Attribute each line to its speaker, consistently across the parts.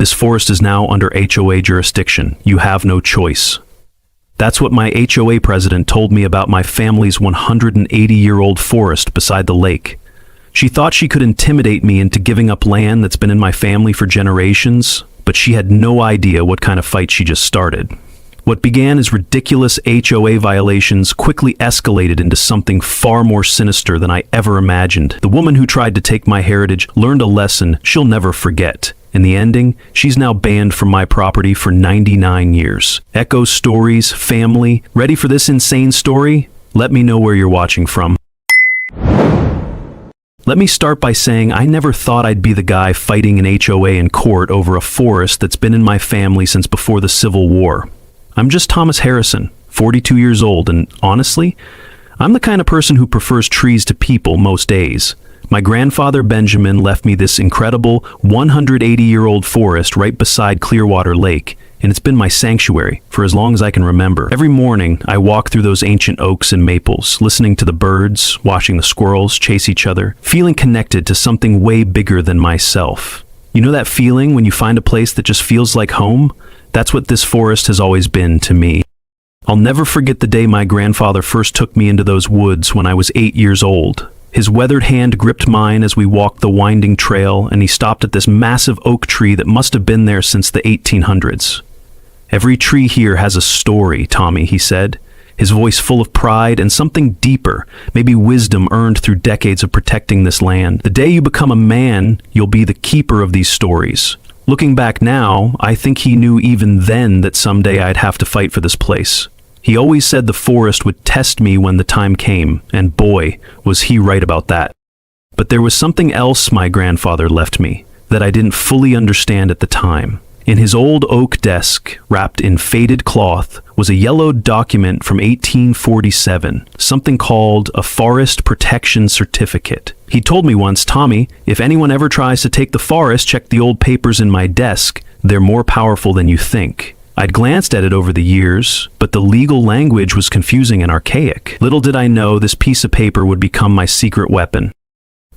Speaker 1: This forest is now under HOA jurisdiction. You have no choice. That's what my HOA president told me about my family's 180-year-old forest beside the lake. She thought she could intimidate me into giving up land that's been in my family for generations, but she had no idea what kind of fight she just started. What began as ridiculous HOA violations quickly escalated into something far more sinister than I ever imagined. The woman who tried to take my heritage learned a lesson she'll never forget. In the ending, she's now banned from my property for 99 years. Echo Stories, family, ready for this insane story? Let me know where you're watching from. Let me start by saying I never thought I'd be the guy fighting an HOA in court over a forest that's been in my family since before the Civil War. I'm just Thomas Harrison, 42 years old, and honestly, I'm the kind of person who prefers trees to people most days. My grandfather Benjamin left me this incredible 180-year-old forest right beside Clearwater Lake, and it's been my sanctuary for as long as I can remember. Every morning, I walk through those ancient oaks and maples, listening to the birds, watching the squirrels chase each other, feeling connected to something way bigger than myself. You know that feeling when you find a place that just feels like home? That's what this forest has always been to me. I'll never forget the day my grandfather first took me into those woods when I was 8 years old. His weathered hand gripped mine as we walked the winding trail, and he stopped at this massive oak tree that must have been there since the 1800s. "Every tree here has a story, Tommy," he said, his voice full of pride and something deeper, maybe wisdom earned through decades of protecting this land. "The day you become a man, you'll be the keeper of these stories." Looking back now, I think he knew even then that someday I'd have to fight for this place. He always said the forest would test me when the time came, and boy, was he right about that. But there was something else my grandfather left me that I didn't fully understand at the time. In his old oak desk, wrapped in faded cloth, was a yellowed document from 1847, something called a Forest Protection Certificate. He told me once, "Tommy, if anyone ever tries to take the forest, check the old papers in my desk. They're more powerful than you think." I'd glanced at it over the years, but the legal language was confusing and archaic. Little did I know this piece of paper would become my secret weapon.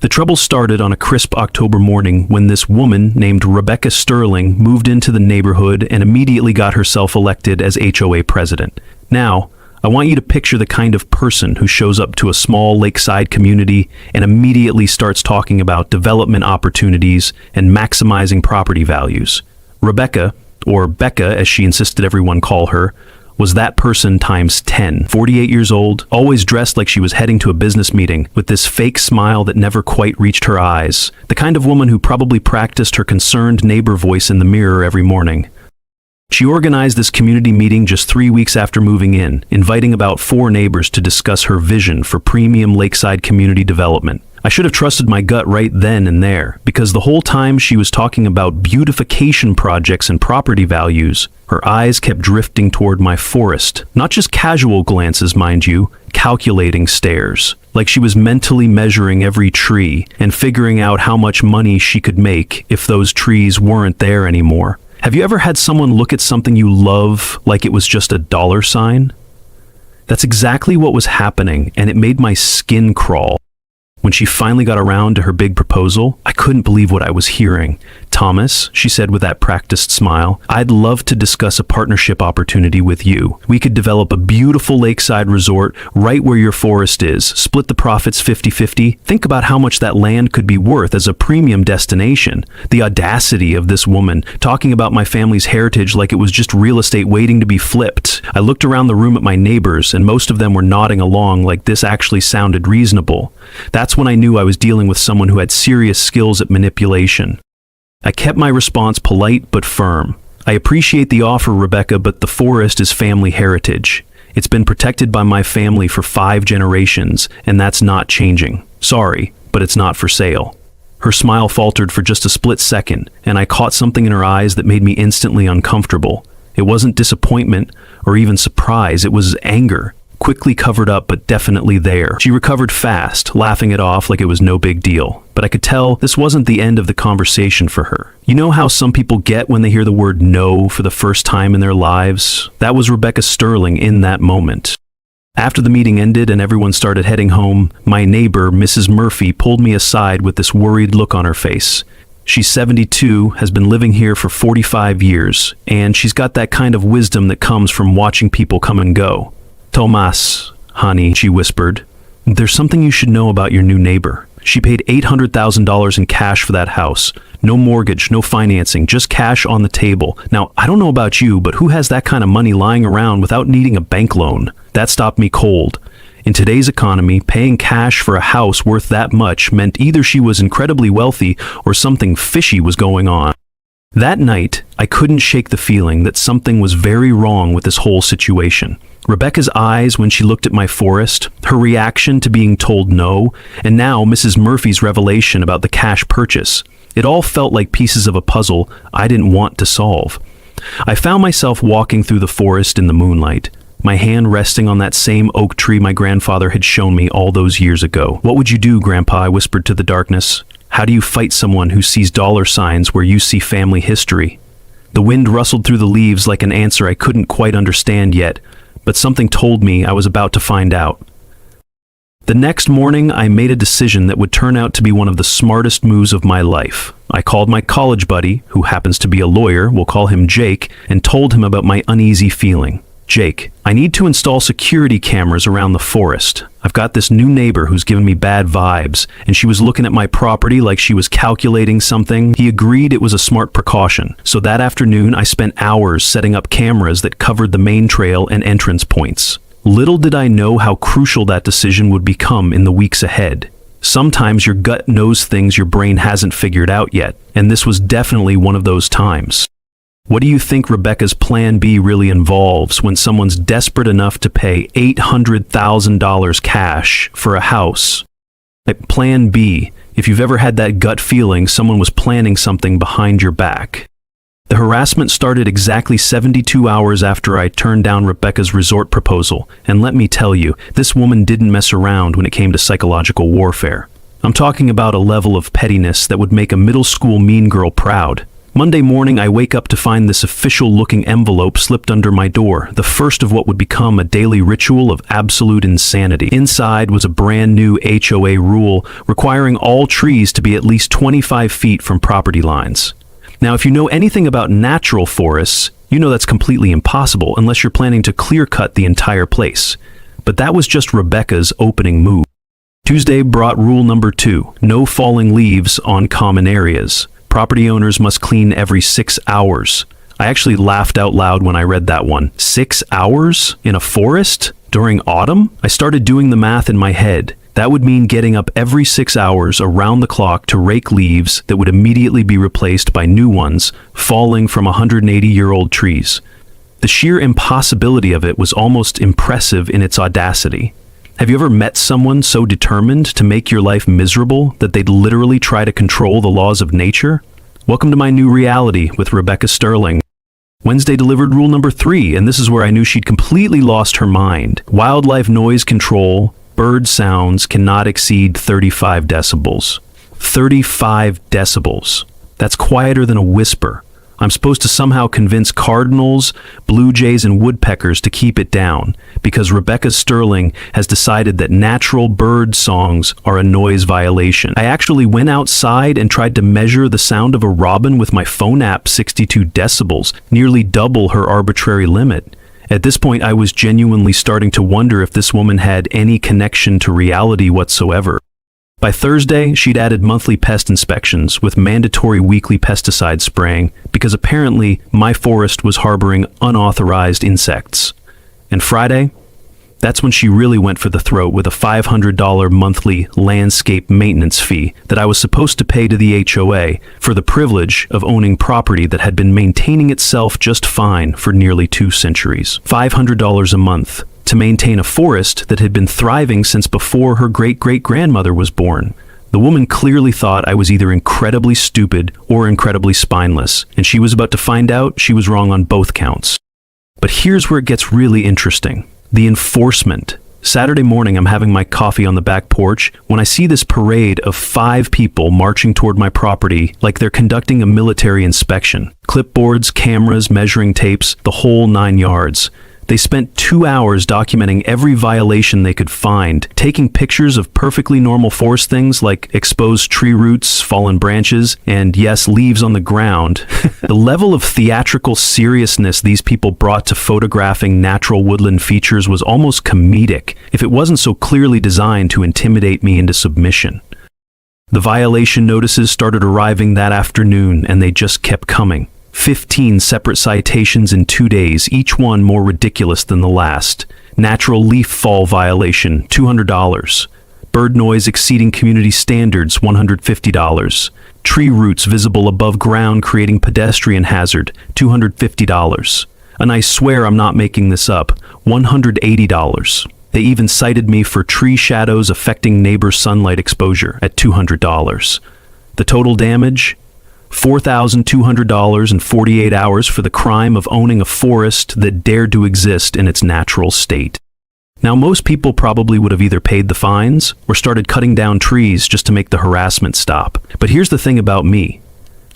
Speaker 1: The trouble started on a crisp October morning when this woman named Rebecca Sterling moved into the neighborhood and immediately got herself elected as HOA president. Now, I want you to picture the kind of person who shows up to a small lakeside community and immediately starts talking about development opportunities and maximizing property values. Rebecca, or Becca as she insisted everyone call her, was that person times 10. 48 years old, always dressed like she was heading to a business meeting, with this fake smile that never quite reached her eyes. The kind of woman who probably practiced her concerned neighbor voice in the mirror every morning. She organized this community meeting just 3 weeks after moving in, inviting about 4 neighbors to discuss her vision for premium lakeside community development. I should have trusted my gut right then and there, because the whole time she was talking about beautification projects and property values, her eyes kept drifting toward my forest. Not just casual glances, mind you, calculating stares. Like she was mentally measuring every tree and figuring out how much money she could make if those trees weren't there anymore. Have you ever had someone look at something you love like it was just a dollar sign? That's exactly what was happening, and it made my skin crawl. When she finally got around to her big proposal, I couldn't believe what I was hearing. "Thomas," she said with that practiced smile, "I'd love to discuss a partnership opportunity with you. We could develop a beautiful lakeside resort right where your forest is, split the profits 50-50. Think about how much that land could be worth as a premium destination." The audacity of this woman, talking about my family's heritage like it was just real estate waiting to be flipped. I looked around the room at my neighbors, and most of them were nodding along like this actually sounded reasonable. That's when I knew I was dealing with someone who had serious skills at manipulation. I kept my response polite but firm. "I appreciate the offer, Rebecca, but the forest is family heritage. It's been protected by my family for 5 generations, and that's not changing. Sorry, but it's not for sale." Her smile faltered for just a split second, and I caught something in her eyes that made me instantly uncomfortable. It wasn't disappointment or even surprise, it was anger. Quickly covered up, but definitely there. She recovered fast, laughing it off like it was no big deal. But I could tell this wasn't the end of the conversation for her. You know how some people get when they hear the word no for the first time in their lives? That was Rebecca Sterling in that moment. After the meeting ended and everyone started heading home, my neighbor, Mrs. Murphy, pulled me aside with this worried look on her face. She's 72, has been living here for 45 years, and she's got that kind of wisdom that comes from watching people come and go. "Tomas, honey," she whispered, "there's something you should know about your new neighbor. She paid $800,000 in cash for that house. No mortgage, no financing, just cash on the table. Now, I don't know about you, but who has that kind of money lying around without needing a bank loan? That stopped me cold. In today's economy, paying cash for a house worth that much meant either she was incredibly wealthy or something fishy was going on." That night, I couldn't shake the feeling that something was very wrong with this whole situation. Rebecca's eyes when she looked at my forest, her reaction to being told no, and now Mrs. Murphy's revelation about the cash purchase. It all felt like pieces of a puzzle I didn't want to solve. I found myself walking through the forest in the moonlight, my hand resting on that same oak tree my grandfather had shown me all those years ago. "What would you do, Grandpa?" I whispered to the darkness. "How do you fight someone who sees dollar signs where you see family history?" The wind rustled through the leaves like an answer I couldn't quite understand yet, but something told me I was about to find out. The next morning, I made a decision that would turn out to be one of the smartest moves of my life. I called my college buddy, who happens to be a lawyer, we'll call him Jake, and told him about my uneasy feeling. "Jake, I need to install security cameras around the forest. I've got this new neighbor who's given me bad vibes, and she was looking at my property like she was calculating something." He agreed it was a smart precaution, so that afternoon I spent hours setting up cameras that covered the main trail and entrance points. Little did I know how crucial that decision would become in the weeks ahead. Sometimes your gut knows things your brain hasn't figured out yet, and this was definitely one of those times. What do you think Rebecca's plan B really involves when someone's desperate enough to pay $800,000 cash for a house? Plan B, if you've ever had that gut feeling someone was planning something behind your back. The harassment started exactly 72 hours after I turned down Rebecca's resort proposal, and let me tell you, this woman didn't mess around when it came to psychological warfare. I'm talking about a level of pettiness that would make a middle school mean girl proud. Monday morning, I wake up to find this official-looking envelope slipped under my door, the first of what would become a daily ritual of absolute insanity. Inside was a brand new HOA rule requiring all trees to be at least 25 feet from property lines. Now, if you know anything about natural forests, you know that's completely impossible unless you're planning to clear-cut the entire place. But that was just Rebecca's opening move. Tuesday brought rule number 2, no falling leaves on common areas. Property owners must clean every 6 hours. I actually laughed out loud when I read that one. 6 hours? In a forest? During autumn? I started doing the math in my head. That would mean getting up every 6 hours around the clock to rake leaves that would immediately be replaced by new ones falling from 180-year-old trees. The sheer impossibility of it was almost impressive in its audacity. Have you ever met someone so determined to make your life miserable that they'd literally try to control the laws of nature? Welcome to my new reality with Rebecca Sterling. Wednesday delivered rule number 3, and this is where I knew she'd completely lost her mind. Wildlife noise control, bird sounds cannot exceed 35 decibels. 35 decibels. That's quieter than a whisper. I'm supposed to somehow convince cardinals, blue jays, and woodpeckers to keep it down, because Rebecca Sterling has decided that natural bird songs are a noise violation. I actually went outside and tried to measure the sound of a robin with my phone app, 62 decibels, nearly double her arbitrary limit. At this point, I was genuinely starting to wonder if this woman had any connection to reality whatsoever. By Thursday, she'd added monthly pest inspections with mandatory weekly pesticide spraying because apparently my forest was harboring unauthorized insects. And Friday, that's when she really went for the throat with a $500 monthly landscape maintenance fee that I was supposed to pay to the HOA for the privilege of owning property that had been maintaining itself just fine for nearly 2 centuries. $500 a month to maintain a forest that had been thriving since before her great-great-grandmother was born. The woman clearly thought I was either incredibly stupid or incredibly spineless, and she was about to find out she was wrong on both counts. But here's where it gets really interesting. The enforcement. Saturday morning, I'm having my coffee on the back porch when I see this parade of 5 people marching toward my property like they're conducting a military inspection. Clipboards, cameras, measuring tapes, the whole 9 yards. They spent 2 hours documenting every violation they could find, taking pictures of perfectly normal forest things like exposed tree roots, fallen branches, and yes, leaves on the ground. The level of theatrical seriousness these people brought to photographing natural woodland features was almost comedic, if it wasn't so clearly designed to intimidate me into submission. The violation notices started arriving that afternoon, and they just kept coming. 15 separate citations in 2 days, each one more ridiculous than the last. Natural leaf fall violation, $200. Bird noise exceeding community standards, $150. Tree roots visible above ground creating pedestrian hazard, $250. And I swear I'm not making this up, $180. They even cited me for tree shadows affecting neighbor sunlight exposure at $200. The total damage? $4,200 in 48 hours for the crime of owning a forest that dared to exist in its natural state. Now, most people probably would have either paid the fines or started cutting down trees just to make the harassment stop. But here's the thing about me.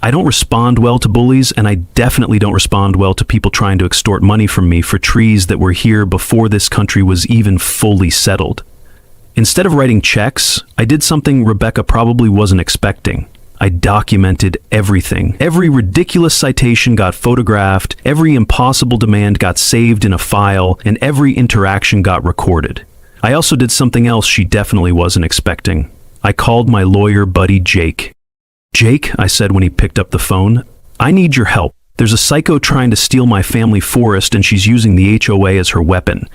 Speaker 1: I don't respond well to bullies, and I definitely don't respond well to people trying to extort money from me for trees that were here before this country was even fully settled. Instead of writing checks, I did something Rebecca probably wasn't expecting. I documented everything. Every ridiculous citation got photographed, every impossible demand got saved in a file, and every interaction got recorded. I also did something else she definitely wasn't expecting. I called my lawyer buddy Jake. "Jake," I said when he picked up the phone, "I need your help. There's a psycho trying to steal my family forest, and she's using the HOA as her weapon."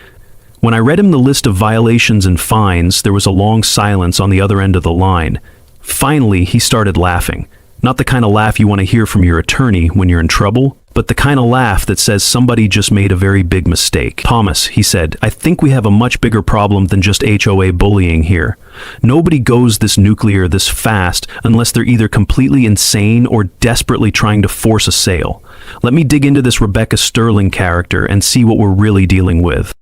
Speaker 1: When I read him the list of violations and fines, there was a long silence on the other end of the line. Finally, he started laughing. Not the kind of laugh you want to hear from your attorney when you're in trouble, but the kind of laugh that says somebody just made a very big mistake. "Thomas," he said, "I think we have a much bigger problem than just HOA bullying here. Nobody goes this nuclear this fast unless they're either completely insane or desperately trying to force a sale. Let me dig into this Rebecca Sterling character and see what we're really dealing with."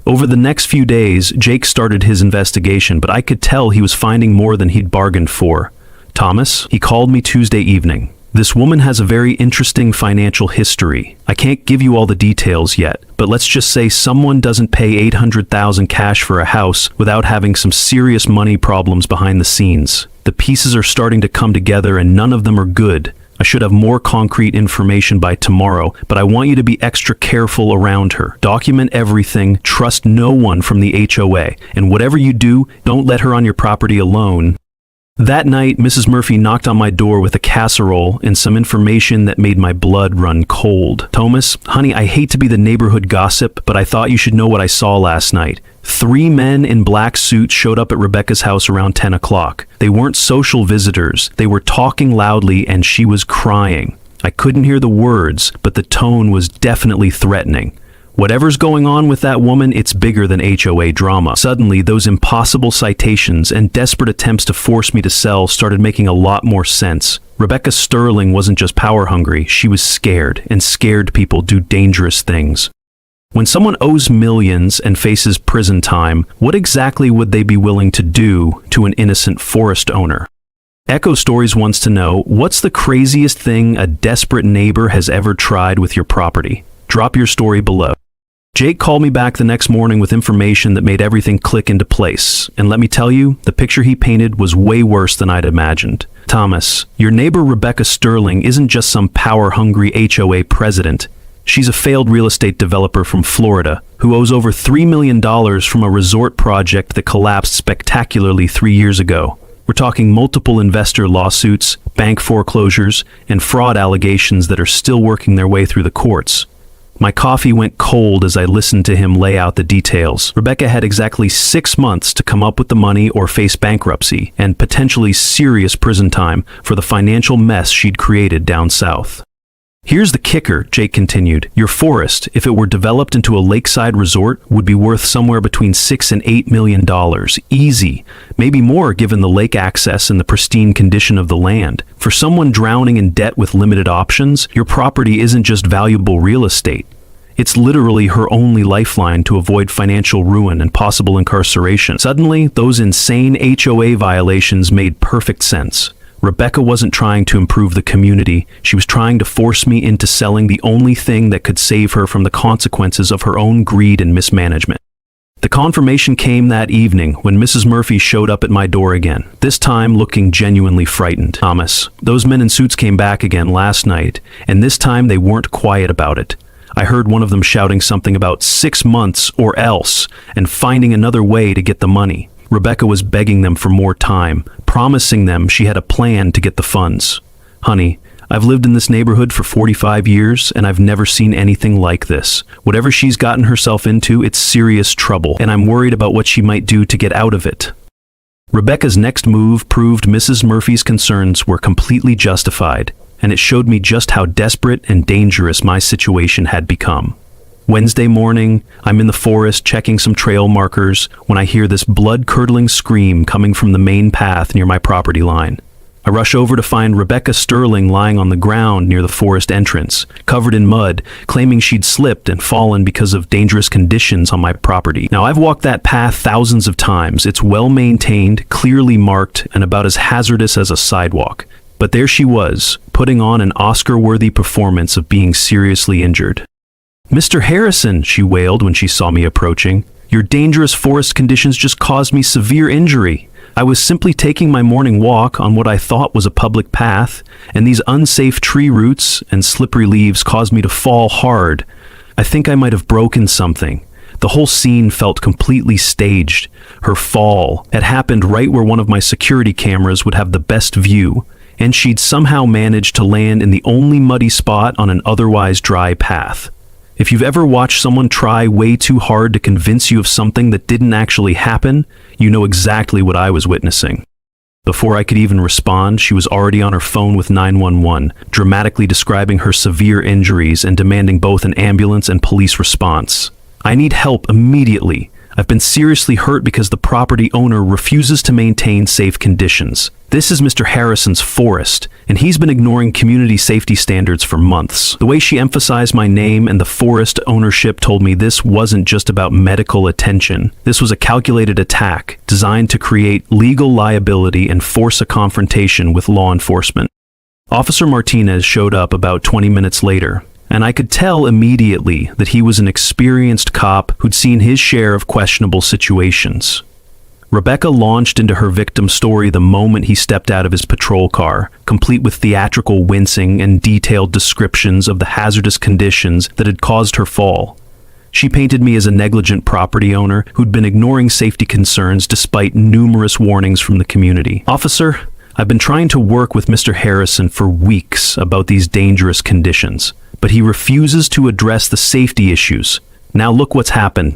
Speaker 1: Over the next few days, Jake started his investigation, but I could tell he was finding more than he'd bargained for. "Thomas," he called me Tuesday evening. "This woman has a very interesting financial history. I can't give you all the details yet, but let's just say someone doesn't pay $800,000 cash for a house without having some serious money problems behind the scenes. The pieces are starting to come together and none of them are good. I should have more concrete information by tomorrow, but I want you to be extra careful around her. Document everything, trust no one from the HOA, and whatever you do, don't let her on your property alone." That night, Mrs. Murphy knocked on my door with a casserole and some information that made my blood run cold. "Thomas, honey, I hate to be the neighborhood gossip, but I thought you should know what I saw last night. 3 men in black suits showed up at Rebecca's house around 10 o'clock. They weren't social visitors. They were talking loudly and she was crying. I couldn't hear the words, but the tone was definitely threatening. Whatever's going on with that woman, it's bigger than HOA drama." Suddenly, those impossible citations and desperate attempts to force me to sell started making a lot more sense. Rebecca Sterling wasn't just power hungry, she was scared, and scared people do dangerous things. When someone owes millions and faces prison time, what exactly would they be willing to do to an innocent forest owner? Echo Stories wants to know, what's the craziest thing a desperate neighbor has ever tried with your property? Drop your story below. Jake called me back the next morning with information that made everything click into place. And let me tell you, the picture he painted was way worse than I'd imagined. "Thomas, your neighbor Rebecca Sterling isn't just some power-hungry HOA president. She's a failed real estate developer from Florida who owes over $3 million from a resort project that collapsed spectacularly 3 years ago. We're talking multiple investor lawsuits, bank foreclosures, and fraud allegations that are still working their way through the courts." My coffee went cold as I listened to him lay out the details. Rebecca had exactly 6 months to come up with the money or face bankruptcy and potentially serious prison time for the financial mess she'd created down south. "Here's the kicker," Jake continued. "Your forest, if it were developed into a lakeside resort, would be worth somewhere between $6 and $8 million. Easy. Maybe more given the lake access and the pristine condition of the land. For someone drowning in debt with limited options, your property isn't just valuable real estate. It's literally her only lifeline to avoid financial ruin and possible incarceration." Suddenly, those insane HOA violations made perfect sense. Rebecca wasn't trying to improve the community. She was trying to force me into selling the only thing that could save her from the consequences of her own greed and mismanagement. The confirmation came that evening when Mrs. Murphy showed up at my door again, this time looking genuinely frightened. Thomas, those men in suits came back again last night, and this time they weren't quiet about it. I heard one of them shouting something about 6 months or else, and finding another way to get the money. Rebecca was begging them for more time, promising them she had a plan to get the funds. Honey, I've lived in this neighborhood for 45 years, and I've never seen anything like this. Whatever she's gotten herself into, it's serious trouble, and I'm worried about what she might do to get out of it. Rebecca's next move proved Mrs. Murphy's concerns were completely justified, and it showed me just how desperate and dangerous my situation had become. Wednesday morning, I'm in the forest checking some trail markers when I hear this blood-curdling scream coming from the main path near my property line. I rush over to find Rebecca Sterling lying on the ground near the forest entrance, covered in mud, claiming she'd slipped and fallen because of dangerous conditions on my property. Now, I've walked that path thousands of times. It's well-maintained, clearly marked, and about as hazardous as a sidewalk. But there she was, putting on an Oscar-worthy performance of being seriously injured. "Mr. Harrison," she wailed when she saw me approaching, "your dangerous forest conditions just caused me severe injury. I was simply taking my morning walk on what I thought was a public path, and these unsafe tree roots and slippery leaves caused me to fall hard. I think I might have broken something." The whole scene felt completely staged. Her fall had happened right where one of my security cameras would have the best view, and she'd somehow managed to land in the only muddy spot on an otherwise dry path. If you've ever watched someone try way too hard to convince you of something that didn't actually happen, you know exactly what I was witnessing. Before I could even respond, she was already on her phone with 911, dramatically describing her severe injuries and demanding both an ambulance and police response. "I need help immediately. I've been seriously hurt because the property owner refuses to maintain safe conditions. This is Mr. Harrison's forest, and he's been ignoring community safety standards for months." The way she emphasized my name and the forest ownership told me this wasn't just about medical attention. This was a calculated attack designed to create legal liability and force a confrontation with law enforcement. Officer Martinez showed up about 20 minutes later, and I could tell immediately that he was an experienced cop who'd seen his share of questionable situations. Rebecca launched into her victim's story the moment he stepped out of his patrol car, complete with theatrical wincing and detailed descriptions of the hazardous conditions that had caused her fall. She painted me as a negligent property owner who'd been ignoring safety concerns despite numerous warnings from the community. "Officer, I've been trying to work with Mr. Harrison for weeks about these dangerous conditions, but he refuses to address the safety issues. Now look what's happened."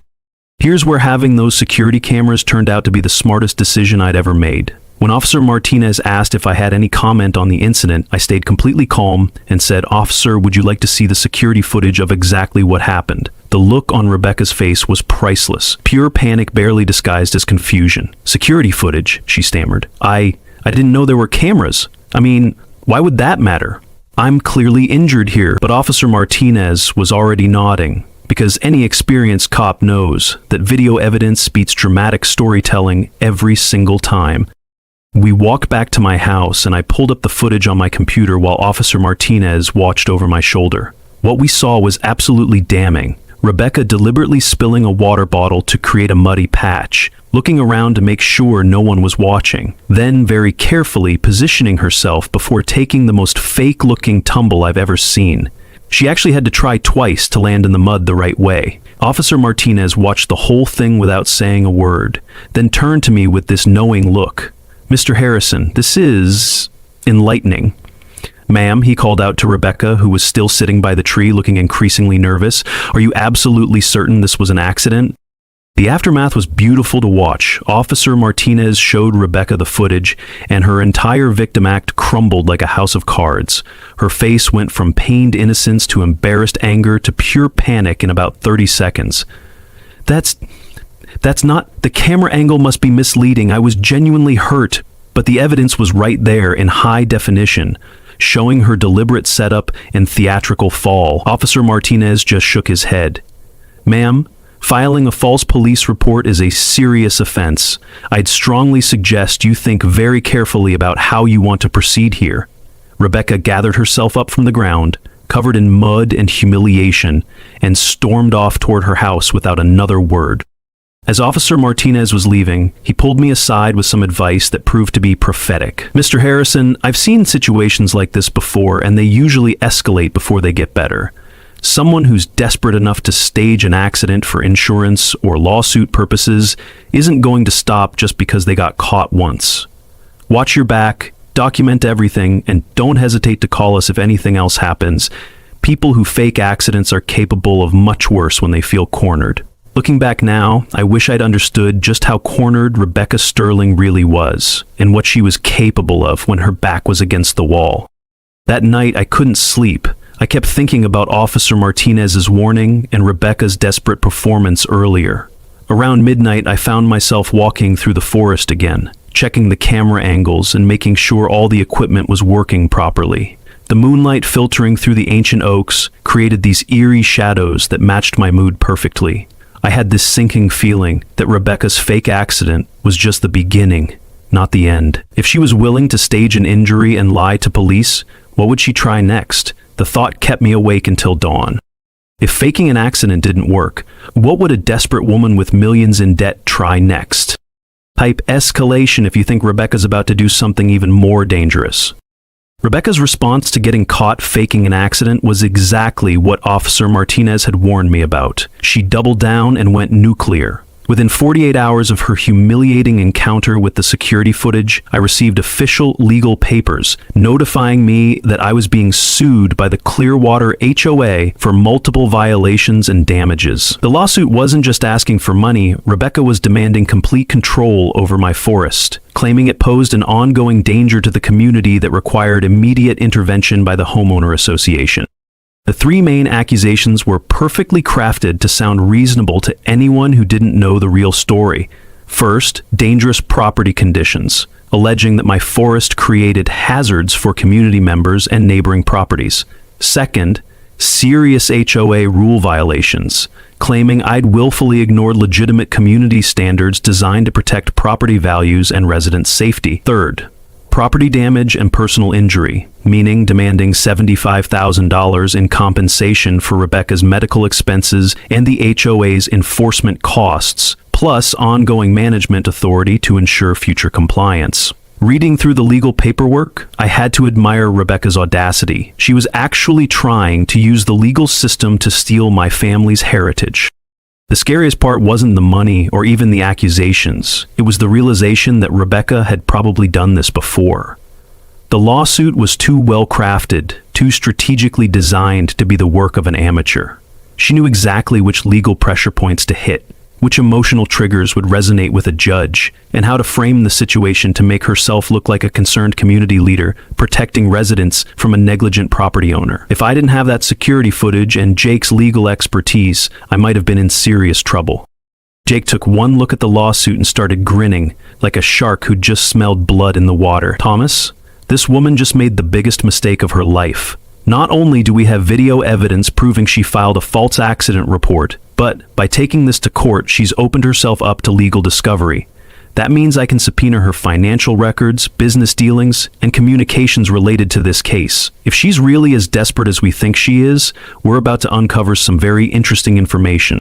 Speaker 1: Here's where having those security cameras turned out to be the smartest decision I'd ever made. When Officer Martinez asked if I had any comment on the incident, I stayed completely calm and said, "Officer, would you like to see the security footage of exactly what happened?" The look on Rebecca's face was priceless, pure panic barely disguised as confusion. "Security footage?" she stammered. I didn't know there were cameras. I mean, why would that matter? I'm clearly injured here." But Officer Martinez was already nodding, because any experienced cop knows that video evidence beats dramatic storytelling every single time. We walked back to my house, and I pulled up the footage on my computer while Officer Martinez watched over my shoulder. What we saw was absolutely damning. Rebecca deliberately spilling a water bottle to create a muddy patch, looking around to make sure no one was watching, then very carefully positioning herself before taking the most fake-looking tumble I've ever seen. She actually had to try twice to land in the mud the right way. Officer Martinez watched the whole thing without saying a word, then turned to me with this knowing look. "Mr. Harrison, this is enlightening." "Ma'am," he called out to Rebecca, who was still sitting by the tree looking increasingly nervous, "are you absolutely certain this was an accident?" The aftermath was beautiful to watch. Officer Martinez showed Rebecca the footage, and her entire victim act crumbled like a house of cards. Her face went from pained innocence to embarrassed anger to pure panic in about 30 seconds. That's not... The camera angle must be misleading. I was genuinely hurt, but the evidence was right there in high definition, showing her deliberate setup and theatrical fall. Officer Martinez just shook his head. "Ma'am, Filing a false police report is a serious offense. I'd strongly suggest you think very carefully about how you want to proceed here. Rebecca gathered herself up from the ground, covered in mud and humiliation, and stormed off toward her house without another word. As Officer Martinez was leaving, he pulled me aside with some advice that proved to be prophetic. "Mr. Harrison, I've seen situations like this before, and they usually escalate before they get better. Someone who's desperate enough to stage an accident for insurance or lawsuit purposes isn't going to stop just because they got caught once. Watch your back, document everything, and don't hesitate to call us if anything else happens. People who fake accidents are capable of much worse when they feel cornered." Looking back now, I wish I'd understood just how cornered Rebecca Sterling really was, and what she was capable of when her back was against the wall. That night, I couldn't sleep. I kept thinking about Officer Martinez's warning and Rebecca's desperate performance earlier. Around midnight, I found myself walking through the forest again, checking the camera angles and making sure all the equipment was working properly. The moonlight filtering through the ancient oaks created these eerie shadows that matched my mood perfectly. I had this sinking feeling that Rebecca's fake accident was just the beginning, not the end. If she was willing to stage an injury and lie to police, what would she try next? The thought kept me awake until dawn. If faking an accident didn't work, what would a desperate woman with millions in debt try next? Type escalation if you think Rebecca's about to do something even more dangerous. Rebecca's response to getting caught faking an accident was exactly what Officer Martinez had warned me about. She doubled down and went nuclear. Within 48 hours of her humiliating encounter with the security footage, I received official legal papers notifying me that I was being sued by the Clearwater HOA for multiple violations and damages. The lawsuit wasn't just asking for money. Rebecca was demanding complete control over my forest, claiming it posed an ongoing danger to the community that required immediate intervention by the homeowner association. The three main accusations were perfectly crafted to sound reasonable to anyone who didn't know the real story. First, dangerous property conditions, alleging that my forest created hazards for community members and neighboring properties. Second, serious HOA rule violations, claiming I'd willfully ignored legitimate community standards designed to protect property values and resident safety. Third, property damage and personal injury, meaning demanding $75,000 in compensation for Rebecca's medical expenses and the HOA's enforcement costs, plus ongoing management authority to ensure future compliance. Reading through the legal paperwork, I had to admire Rebecca's audacity. She was actually trying to use the legal system to steal my family's heritage. The scariest part wasn't the money or even the accusations. It was the realization that Rebecca had probably done this before. The lawsuit was too well crafted, too strategically designed to be the work of an amateur. She knew exactly which legal pressure points to hit, which emotional triggers would resonate with a judge, and how to frame the situation to make herself look like a concerned community leader protecting residents from a negligent property owner. If I didn't have that security footage and Jake's legal expertise, I might have been in serious trouble. Jake took one look at the lawsuit and started grinning, like a shark who'd just smelled blood in the water. "Thomas, this woman just made the biggest mistake of her life. Not only do we have video evidence proving she filed a false accident report, but by taking this to court, she's opened herself up to legal discovery. That means I can subpoena her financial records, business dealings, and communications related to this case. If she's really as desperate as we think she is, we're about to uncover some very interesting information."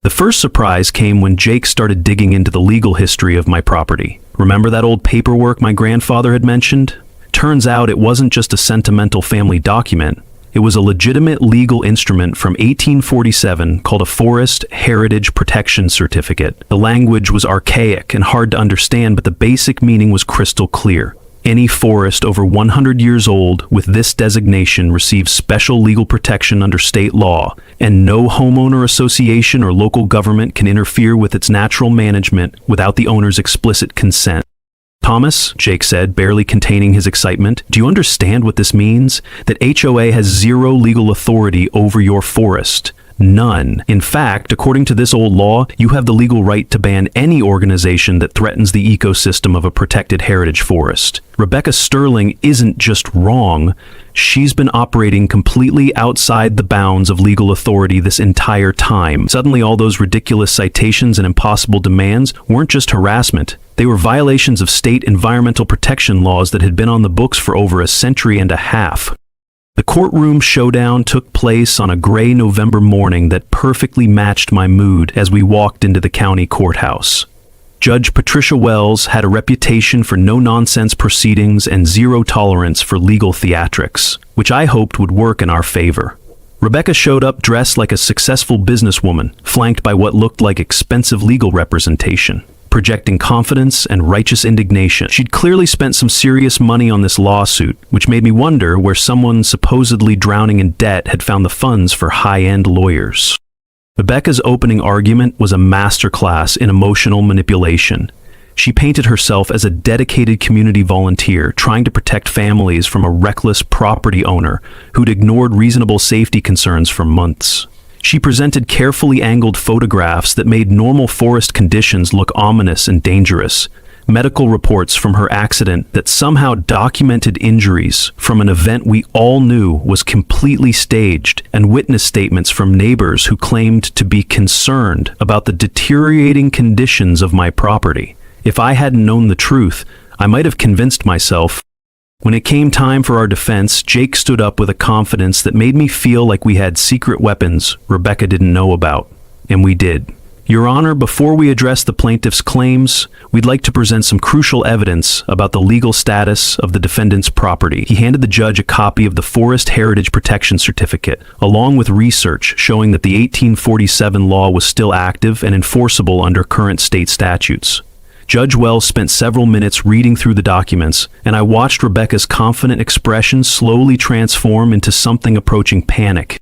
Speaker 1: The first surprise came when Jake started digging into the legal history of my property. Remember that old paperwork my grandfather had mentioned? Turns out it wasn't just a sentimental family document. It was a legitimate legal instrument from 1847 called a Forest Heritage Protection Certificate. The language was archaic and hard to understand, but the basic meaning was crystal clear. Any forest over 100 years old with this designation receives special legal protection under state law, and no homeowner association or local government can interfere with its natural management without the owner's explicit consent. "Thomas," Jake said, barely containing his excitement, "do you understand what this means? That HOA has zero legal authority over your forest. None. In fact, according to this old law, you have the legal right to ban any organization that threatens the ecosystem of a protected heritage forest. Rebecca Sterling isn't just wrong, she's been operating completely outside the bounds of legal authority this entire time. Suddenly, all those ridiculous citations and impossible demands weren't just harassment. They were violations of state environmental protection laws that had been on the books for over a century and a half. The courtroom showdown took place on a gray November morning that perfectly matched my mood as we walked into the county courthouse. Judge Patricia Wells had a reputation for no-nonsense proceedings and zero tolerance for legal theatrics, which I hoped would work in our favor. Rebecca showed up dressed like a successful businesswoman, flanked by what looked like expensive legal representation. Projecting confidence and righteous indignation. She'd clearly spent some serious money on this lawsuit, which made me wonder where someone supposedly drowning in debt had found the funds for high-end lawyers. Rebecca's opening argument was a masterclass in emotional manipulation. She painted herself as a dedicated community volunteer trying to protect families from a reckless property owner who'd ignored reasonable safety concerns for months. She presented carefully angled photographs that made normal forest conditions look ominous and dangerous, medical reports from her accident that somehow documented injuries from an event we all knew was completely staged, and witness statements from neighbors who claimed to be concerned about the deteriorating conditions of my property. If I hadn't known the truth, I might have convinced myself. When it came time for our defense, Jake stood up with a confidence that made me feel like we had secret weapons Rebecca didn't know about. And we did. Your Honor, before we address the plaintiff's claims, we'd like to present some crucial evidence about the legal status of the defendant's property. He handed the judge a copy of the Forest Heritage Protection Certificate, along with research showing that the 1847 law was still active and enforceable under current state statutes. Judge Wells spent several minutes reading through the documents, and I watched Rebecca's confident expression slowly transform into something approaching panic.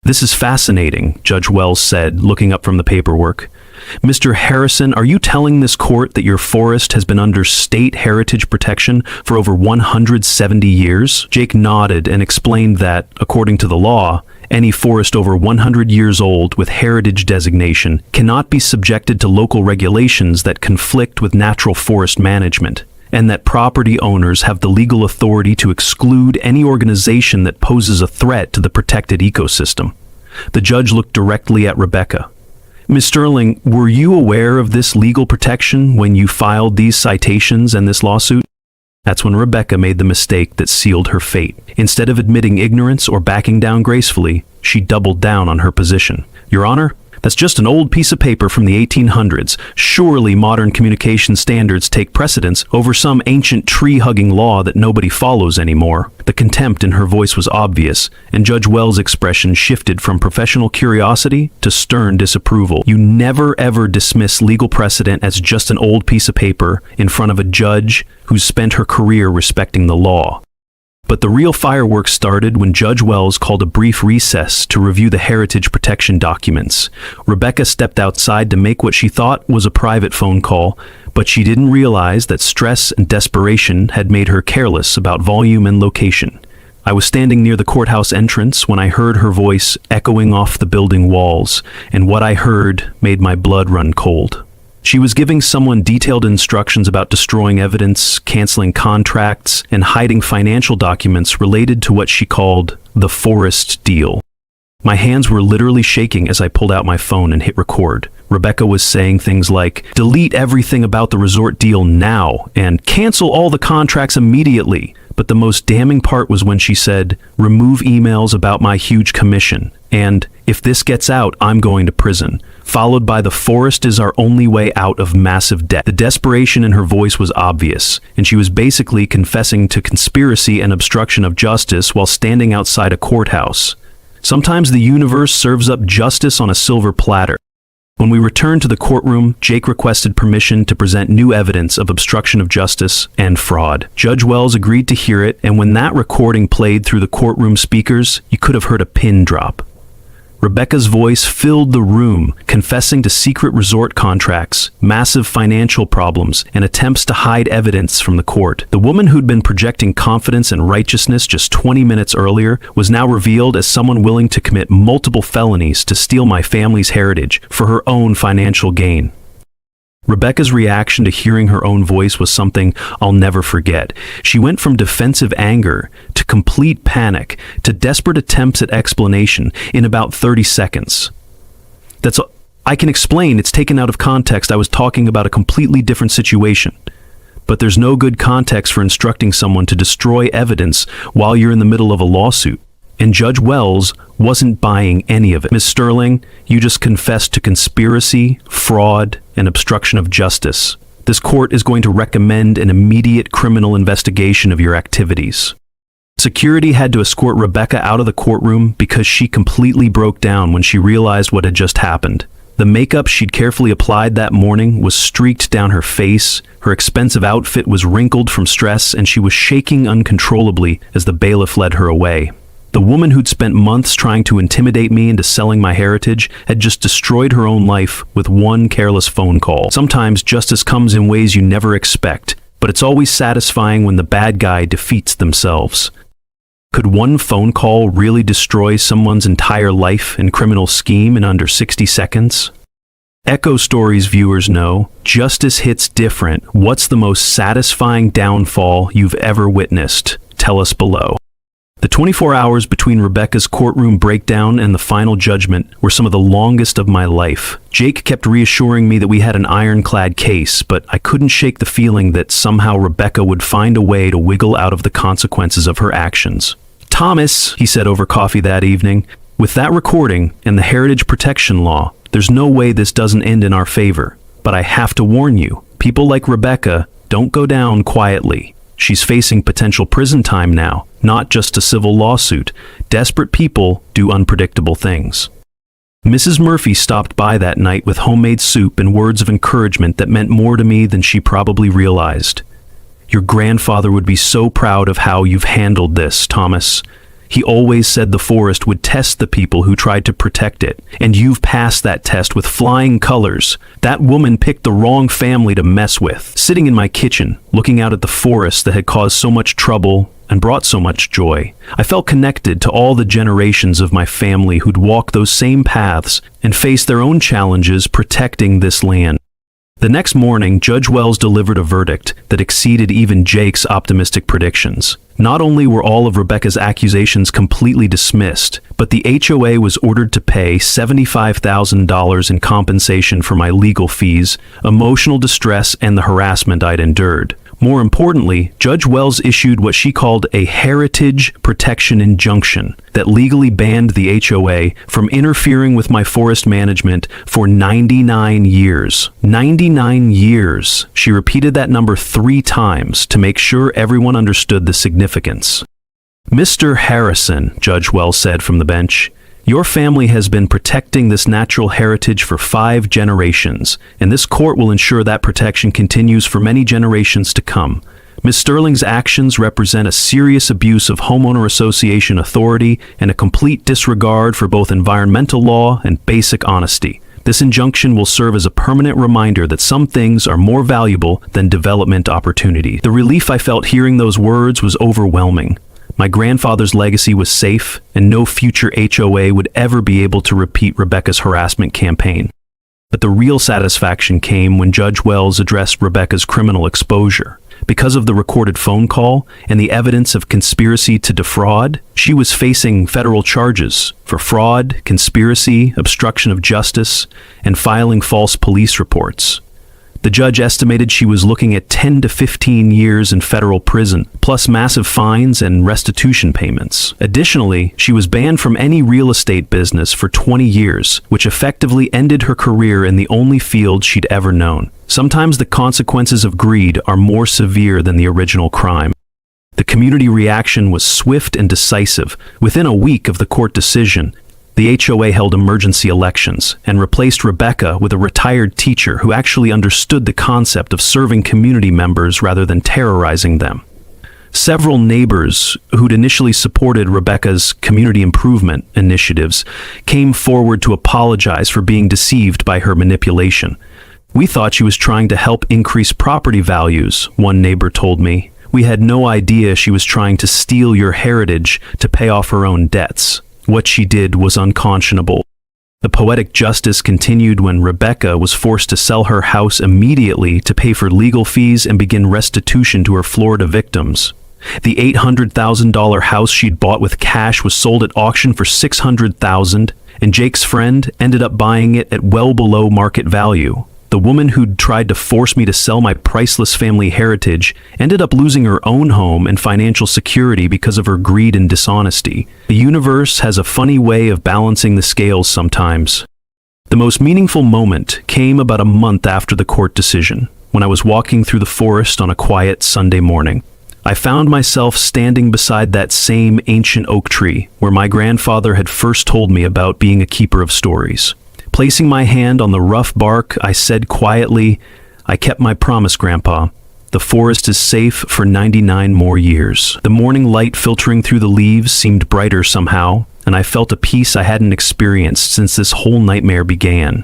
Speaker 1: "This is fascinating," Judge Wells said, looking up from the paperwork. "Mr. Harrison, are you telling this court that your forest has been under state heritage protection for over 170 years? Jake nodded and explained that, according to the law, any forest over 100 years old with heritage designation cannot be subjected to local regulations that conflict with natural forest management, and that property owners have the legal authority to exclude any organization that poses a threat to the protected ecosystem." The judge looked directly at Rebecca. "Ms. Sterling, were you aware of this legal protection when you filed these citations and this lawsuit?" That's when Rebecca made the mistake that sealed her fate. Instead of admitting ignorance or backing down gracefully, she doubled down on her position. "Your Honor, that's just an old piece of paper from the 1800s. Surely modern communication standards take precedence over some ancient tree-hugging law that nobody follows anymore." The contempt in her voice was obvious, and Judge Wells' expression shifted from professional curiosity to stern disapproval. "You never ever dismiss legal precedent as just an old piece of paper in front of a judge who's spent her career respecting the law." But the real fireworks started when Judge Wells called a brief recess to review the heritage protection documents. Rebecca stepped outside to make what she thought was a private phone call, but she didn't realize that stress and desperation had made her careless about volume and location. I was standing near the courthouse entrance when I heard her voice echoing off the building walls, and what I heard made my blood run cold. She was giving someone detailed instructions about destroying evidence, canceling contracts, and hiding financial documents related to what she called the forest deal. My hands were literally shaking as I pulled out my phone and hit record. Rebecca was saying things like, "Delete everything about the resort deal now," and "cancel all the contracts immediately." But the most damning part was when she said, "Remove emails about my huge commission," and "If this gets out, I'm going to prison," followed by "The forest is our only way out of massive debt." The desperation in her voice was obvious, and she was basically confessing to conspiracy and obstruction of justice while standing outside a courthouse. Sometimes the universe serves up justice on a silver platter. When we returned to the courtroom, Jake requested permission to present new evidence of obstruction of justice and fraud. Judge Wells agreed to hear it, and when that recording played through the courtroom speakers, you could have heard a pin drop. Rebecca's voice filled the room, confessing to secret resort contracts, massive financial problems, and attempts to hide evidence from the court. The woman who'd been projecting confidence and righteousness just 20 minutes earlier was now revealed as someone willing to commit multiple felonies to steal my family's heritage for her own financial gain. Rebecca's reaction to hearing her own voice was something I'll never forget. She went from defensive anger to complete panic to desperate attempts at explanation in about 30 seconds. I can explain, it's taken out of context. I was talking about a completely different situation. But there's no good context for instructing someone to destroy evidence while you're in the middle of a lawsuit. And Judge Wells wasn't buying any of it. Ms. Sterling, you just confessed to conspiracy, fraud, and obstruction of justice. This court is going to recommend an immediate criminal investigation of your activities. Security had to escort Rebecca out of the courtroom because she completely broke down when she realized what had just happened. The makeup she'd carefully applied that morning was streaked down her face, her expensive outfit was wrinkled from stress, and she was shaking uncontrollably as the bailiff led her away. The woman who'd spent months trying to intimidate me into selling my heritage had just destroyed her own life with one careless phone call. Sometimes justice comes in ways you never expect, but it's always satisfying when the bad guy defeats themselves. Could one phone call really destroy someone's entire life and criminal scheme in under 60 seconds? Echo Stories viewers know, justice hits different. What's the most satisfying downfall you've ever witnessed? Tell us below. The 24 hours between Rebecca's courtroom breakdown and the final judgment were some of the longest of my life. Jake kept reassuring me that we had an ironclad case, but I couldn't shake the feeling that somehow Rebecca would find a way to wiggle out of the consequences of her actions. Thomas, he said over coffee that evening, with that recording and the heritage protection law, there's no way this doesn't end in our favor. But I have to warn you, people like Rebecca don't go down quietly. She's facing potential prison time now, not just a civil lawsuit. Desperate people do unpredictable things. Mrs. Murphy stopped by that night with homemade soup and words of encouragement that meant more to me than she probably realized. Your grandfather would be so proud of how you've handled this, Thomas. He always said the forest would test the people who tried to protect it, and you've passed that test with flying colors. That woman picked the wrong family to mess with. Sitting in my kitchen, looking out at the forest that had caused so much trouble and brought so much joy, I felt connected to all the generations of my family who'd walked those same paths and faced their own challenges protecting this land. The next morning, Judge Wells delivered a verdict that exceeded even Jake's optimistic predictions. Not only were all of Rebecca's accusations completely dismissed, but the HOA was ordered to pay $75,000 in compensation for my legal fees, emotional distress, and the harassment I'd endured. More importantly, Judge Wells issued what she called a heritage protection injunction that legally banned the HOA from interfering with my forest management for 99 years. 99 years. She repeated that number 3 times to make sure everyone understood the significance. Mr. Harrison, Judge Wells said from the bench, your family has been protecting this natural heritage for 5 generations, and this court will ensure that protection continues for many generations to come. Ms. Sterling's actions represent a serious abuse of homeowner association authority and a complete disregard for both environmental law and basic honesty. This injunction will serve as a permanent reminder that some things are more valuable than development opportunity. The relief I felt hearing those words was overwhelming. My grandfather's legacy was safe, and no future HOA would ever be able to repeat Rebecca's harassment campaign. But the real satisfaction came when Judge Wells addressed Rebecca's criminal exposure. Because of the recorded phone call and the evidence of conspiracy to defraud, she was facing federal charges for fraud, conspiracy, obstruction of justice, and filing false police reports. The judge estimated she was looking at 10 to 15 years in federal prison, plus massive fines and restitution payments. Additionally, she was banned from any real estate business for 20 years, which effectively ended her career in the only field she'd ever known. Sometimes the consequences of greed are more severe than the original crime. The community reaction was swift and decisive. Within a week of the court decision, the HOA held emergency elections and replaced Rebecca with a retired teacher who actually understood the concept of serving community members rather than terrorizing them. Several neighbors who'd initially supported Rebecca's community improvement initiatives came forward to apologize for being deceived by her manipulation. "We thought she was trying to help increase property values," one neighbor told me. "We had no idea she was trying to steal your heritage to pay off her own debts. What she did was unconscionable." The poetic justice continued when Rebecca was forced to sell her house immediately to pay for legal fees and begin restitution to her Florida victims. The $800,000 house she'd bought with cash was sold at auction for $600,000, and Jake's friend ended up buying it at well below market value. The woman who'd tried to force me to sell my priceless family heritage ended up losing her own home and financial security because of her greed and dishonesty. The universe has a funny way of balancing the scales sometimes. The most meaningful moment came about a month after the court decision, when I was walking through the forest on a quiet Sunday morning. I found myself standing beside that same ancient oak tree where my grandfather had first told me about being a keeper of stories. Placing my hand on the rough bark, I said quietly, "I kept my promise, Grandpa. The forest is safe for 99 more years." The morning light filtering through the leaves seemed brighter somehow, and I felt a peace I hadn't experienced since this whole nightmare began.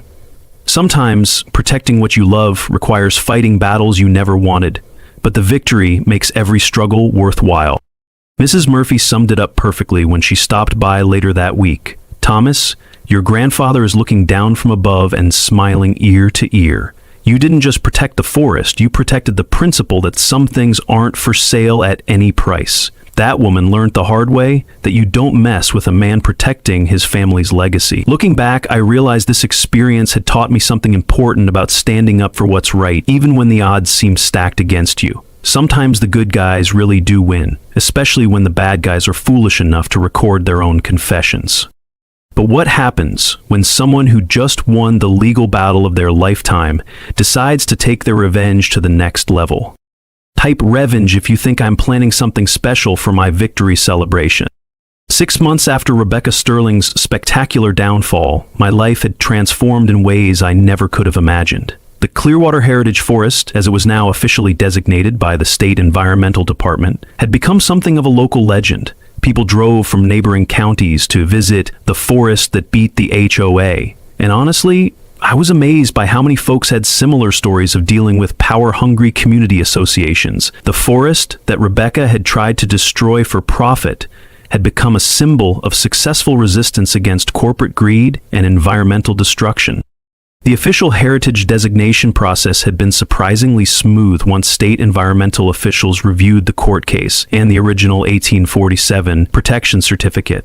Speaker 1: Sometimes, protecting what you love requires fighting battles you never wanted, but the victory makes every struggle worthwhile. Mrs. Murphy summed it up perfectly when she stopped by later that week. "Thomas, your grandfather is looking down from above and smiling ear to ear. You didn't just protect the forest, you protected the principle that some things aren't for sale at any price. That woman learned the hard way that you don't mess with a man protecting his family's legacy." Looking back, I realized this experience had taught me something important about standing up for what's right, even when the odds seem stacked against you. Sometimes the good guys really do win, especially when the bad guys are foolish enough to record their own confessions. But what happens when someone who just won the legal battle of their lifetime decides to take their revenge to the next level? Type revenge if you think I'm planning something special for my victory celebration. 6 months after Rebecca Sterling's spectacular downfall, my life had transformed in ways I never could have imagined. The Clearwater Heritage Forest, as it was now officially designated by the State Environmental Department, had become something of a local legend. People drove from neighboring counties to visit the forest that beat the HOA. And honestly, I was amazed by how many folks had similar stories of dealing with power-hungry community associations. The forest that Rebecca had tried to destroy for profit had become a symbol of successful resistance against corporate greed and environmental destruction. The official heritage designation process had been surprisingly smooth once state environmental officials reviewed the court case and the original 1847 protection certificate.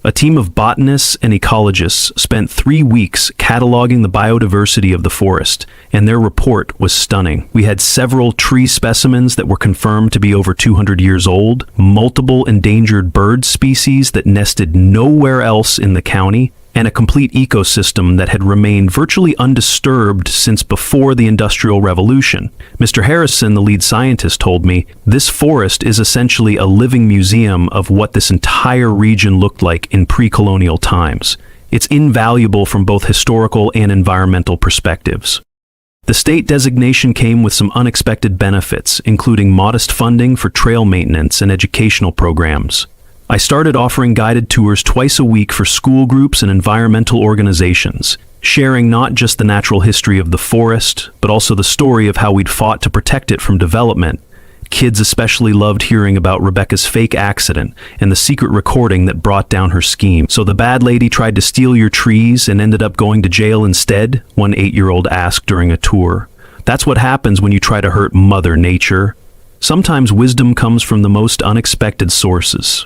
Speaker 1: A team of botanists and ecologists spent 3 weeks cataloging the biodiversity of the forest, and their report was stunning. We had several tree specimens that were confirmed to be over 200 years old, multiple endangered bird species that nested nowhere else in the county, and a complete ecosystem that had remained virtually undisturbed since before the Industrial Revolution. Mr. Harrison, the lead scientist, told me, "This forest is essentially a living museum of what this entire region looked like in pre-colonial times. It's invaluable from both historical and environmental perspectives." The state designation came with some unexpected benefits, including modest funding for trail maintenance and educational programs. I started offering guided tours twice a week for school groups and environmental organizations, sharing not just the natural history of the forest, but also the story of how we'd fought to protect it from development. Kids especially loved hearing about Rebecca's fake accident and the secret recording that brought down her scheme. "So the bad lady tried to steal your trees and ended up going to jail instead?" one 8-year-old asked during a tour. "That's what happens when you try to hurt Mother Nature. Sometimes wisdom comes from the most unexpected sources."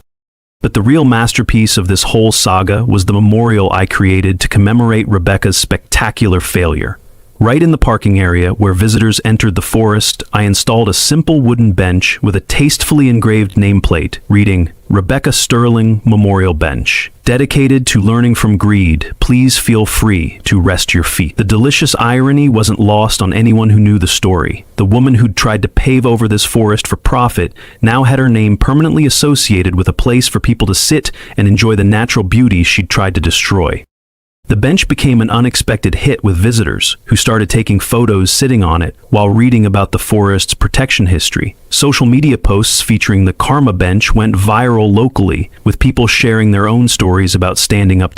Speaker 1: But the real masterpiece of this whole saga was the memorial I created to commemorate Rebecca's spectacular failure. Right in the parking area where visitors entered the forest, I installed a simple wooden bench with a tastefully engraved nameplate reading, "Rebecca Sterling Memorial Bench. Dedicated to learning from greed, please feel free to rest your feet." The delicious irony wasn't lost on anyone who knew the story. The woman who'd tried to pave over this forest for profit now had her name permanently associated with a place for people to sit and enjoy the natural beauty she'd tried to destroy. The bench became an unexpected hit with visitors, who started taking photos sitting on it while reading about the forest's protection history. Social media posts featuring the Karma Bench went viral locally, with people sharing their own stories about standing up to